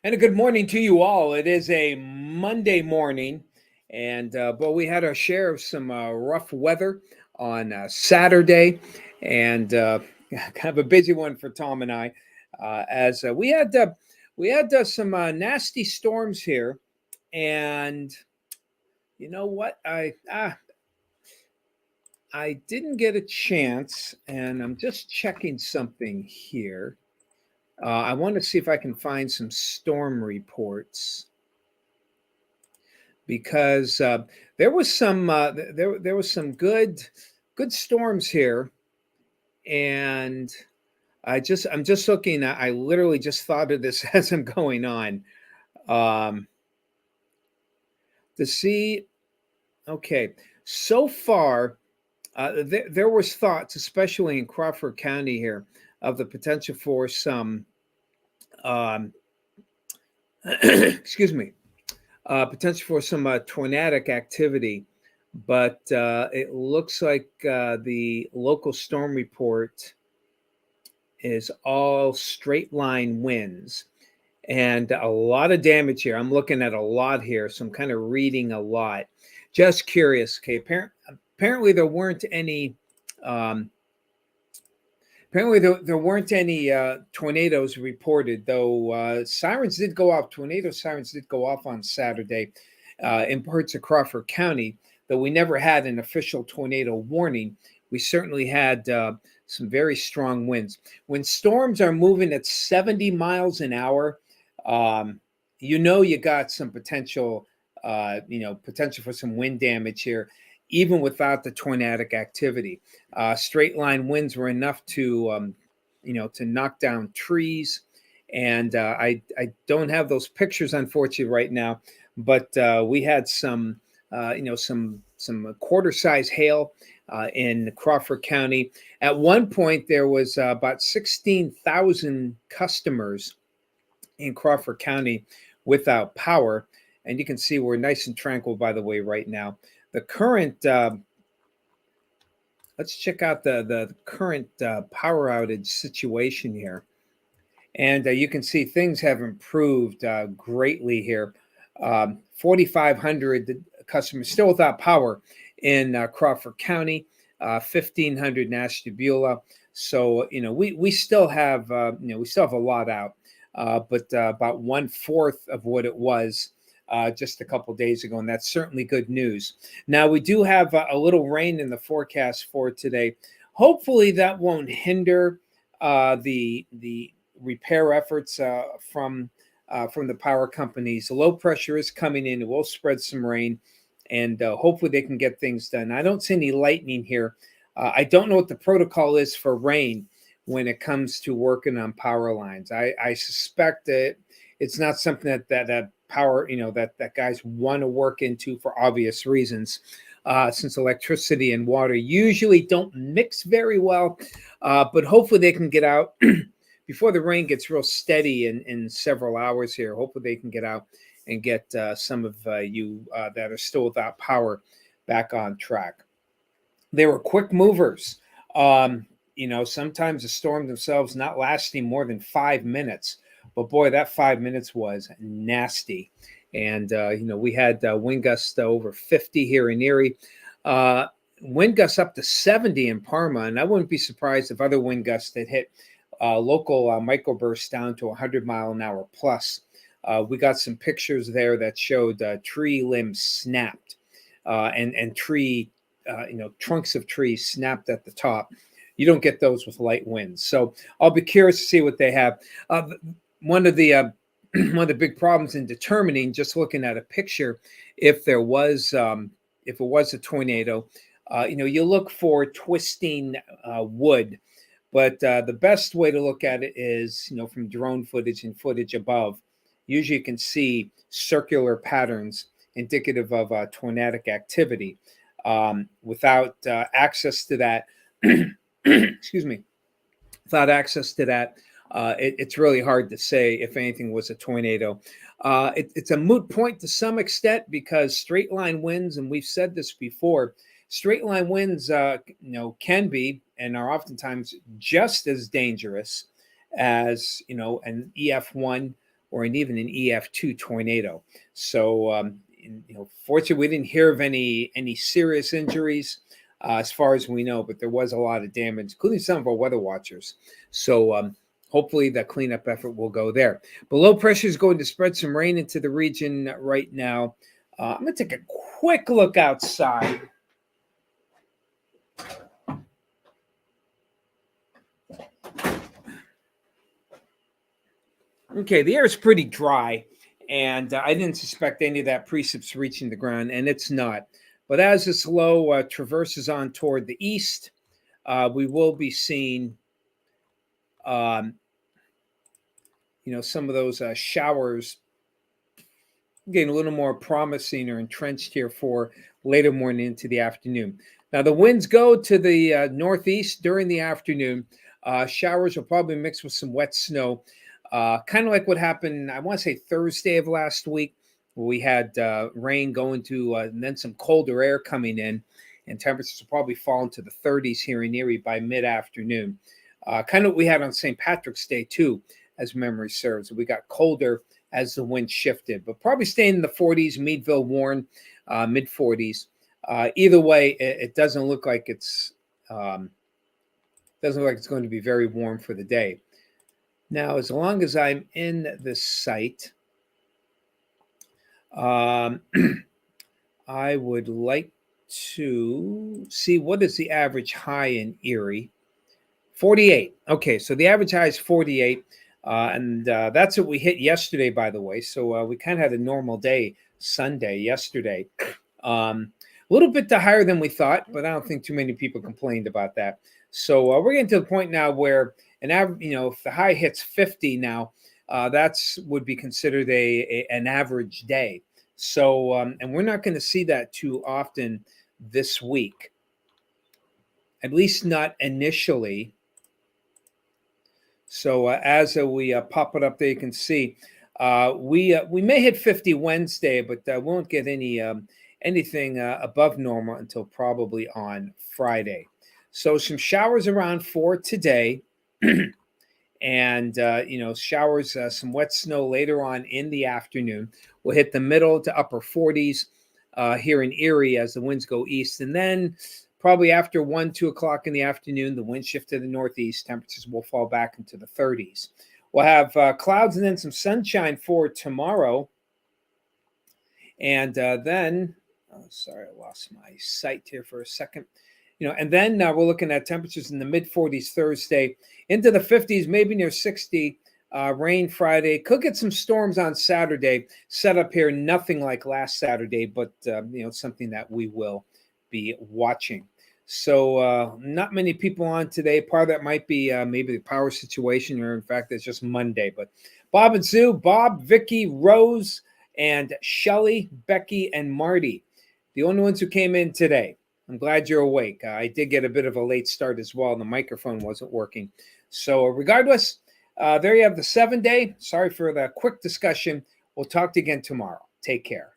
And a good morning to you all. It is a Monday morning, and but we had our share of some rough weather on Saturday, and kind of a busy one for Tom and I, as we had some nasty storms here, and you know what? I didn't get a chance, and I'm just checking something here. I want to see if I can find some storm reports because there was some good storms here, and I'm just looking. I literally just thought of this as I'm going on um, to see. Okay, so far there was thoughts, especially in Crawford County here, of the potential for some. Um, excuse me. Potential for some tornadic activity, but it looks like the local storm report is all straight line winds and a lot of damage here. I'm looking at a lot here, so I'm kind of reading a lot. Just curious. Okay, apparently there weren't any. Um, Apparently, there weren't any tornadoes reported, though sirens did go off. Tornado sirens did go off on Saturday in parts of Crawford County, though we never had an official tornado warning. We certainly had some very strong winds. When storms are moving at 70 miles an hour, um, you got some potential, potential for some wind damage here, even without the tornadic activity. Straight line winds were enough to knock down trees. And I don't have those pictures, unfortunately, right now. But we had some quarter size hail in Crawford County. At one point, there was about 16,000 customers in Crawford County without power. And you can see we're nice and tranquil, by the way, right now. The current Let's check out the current power outage situation here. And you can see things have improved greatly here. 4,500 customers still without power in Crawford County, 1,500 in Ashtabula. So we still have we still have a lot out, but about 1/4 of what it was just a couple days ago, and that's certainly good news. Now we do have a little rain in the forecast for today. Hopefully that won't hinder the repair efforts from the power companies. The low pressure is coming in; it will spread some rain, and hopefully they can get things done. I don't see any lightning here. I don't know what the protocol is for rain when it comes to working on power lines. I suspect that it's not something that power that guys want to work into for obvious reasons, since electricity and water usually don't mix very well. But hopefully they can get out before the rain gets real steady in several hours here. Hopefully they can get out and get some of you that are still without power back on track. They were quick movers. Sometimes the storm themselves not lasting more than 5 minutes, but boy, that 5 minutes was nasty. And we had wind gusts over 50 here in Erie, uh, wind gusts up to 70 in Parma, and I wouldn't be surprised if other wind gusts that hit local microbursts down to 100 mile an hour plus. We got some pictures there that showed tree limbs snapped, and tree trunks of trees snapped at the top. You don't get those with light winds, so I'll be curious to see what they have. One of the one of the big problems in determining, just looking at a picture, if there was if it was a tornado, you look for twisting wood, but the best way to look at it is from drone footage and footage above. Usually you can see circular patterns indicative of tornadic activity. Without access to that, excuse me, without access to that, it's really hard to say if anything was a tornado. It's a moot point to some extent because straight line winds, and we've said this before, straight line winds, can be and are oftentimes just as dangerous as an EF1 or even an EF2 tornado. So, fortunately, we didn't hear of any serious injuries as far as we know, but there was a lot of damage, including some of our weather watchers. So, hopefully, the cleanup effort will go there. But low pressure is going to spread some rain into the region right now. I'm going to take a quick look outside. Okay, the air is pretty dry, and I didn't suspect any of that precip's reaching the ground, and it's not. But as this low traverses on toward the east, we will be seeing, um, some of those showers getting a little more promising or entrenched here for later morning into the afternoon. Now, the winds go to the northeast during the afternoon. Showers will probably mix with some wet snow, kind of like what happened, I want to say Thursday of last week, where we had rain going to, and then some colder air coming in, and temperatures will probably fall into the 30s here in Erie by mid-afternoon. Kind of what we had on St. Patrick's Day, too, as memory serves. We got colder as the wind shifted, but probably staying in the 40s, Meadville, Warren, mid 40s. Either way, it doesn't look like it's going to be very warm for the day. Now, as long as I'm in this site, I would like to see what is the average high in Erie. 48. Okay, so the average high is 48. And that's what we hit yesterday, by the way. So we kind of had a normal day Sunday yesterday. A little bit higher than we thought, but I don't think too many people complained about that. So we're getting to the point now where an average, if the high hits 50 now, that's would be considered an average day. So and we're not going to see that too often this week, at least not initially. So as we pop it up there, you can see we may hit 50 Wednesday, but won't get anything above normal until probably on Friday. So some showers around 4 today, and showers, some wet snow later on in the afternoon. We'll hit the middle to upper 40s here in Erie as the winds go east, and then probably after 1, 2 o'clock in the afternoon, the wind shift to the northeast. Temperatures will fall back into the 30s. We'll have clouds and then some sunshine for tomorrow. And then, sorry, I lost my sight here for a second. And then we're looking at temperatures in the mid 40s Thursday, into the 50s, maybe near 60. Rain Friday. Could get some storms on Saturday. Set up here, nothing like last Saturday, but something that we will be watching. So not many people on today. Part of that might be maybe the power situation, or in fact, it's just Monday. But Bob and Sue, Bob, Vicky, Rose, and Shelly, Becky, and Marty, the only ones who came in today. I'm glad you're awake. I did get a bit of a late start as well. The microphone wasn't working. So regardless, there you have the 7-day. Sorry for the quick discussion. We'll talk to you again tomorrow. Take care.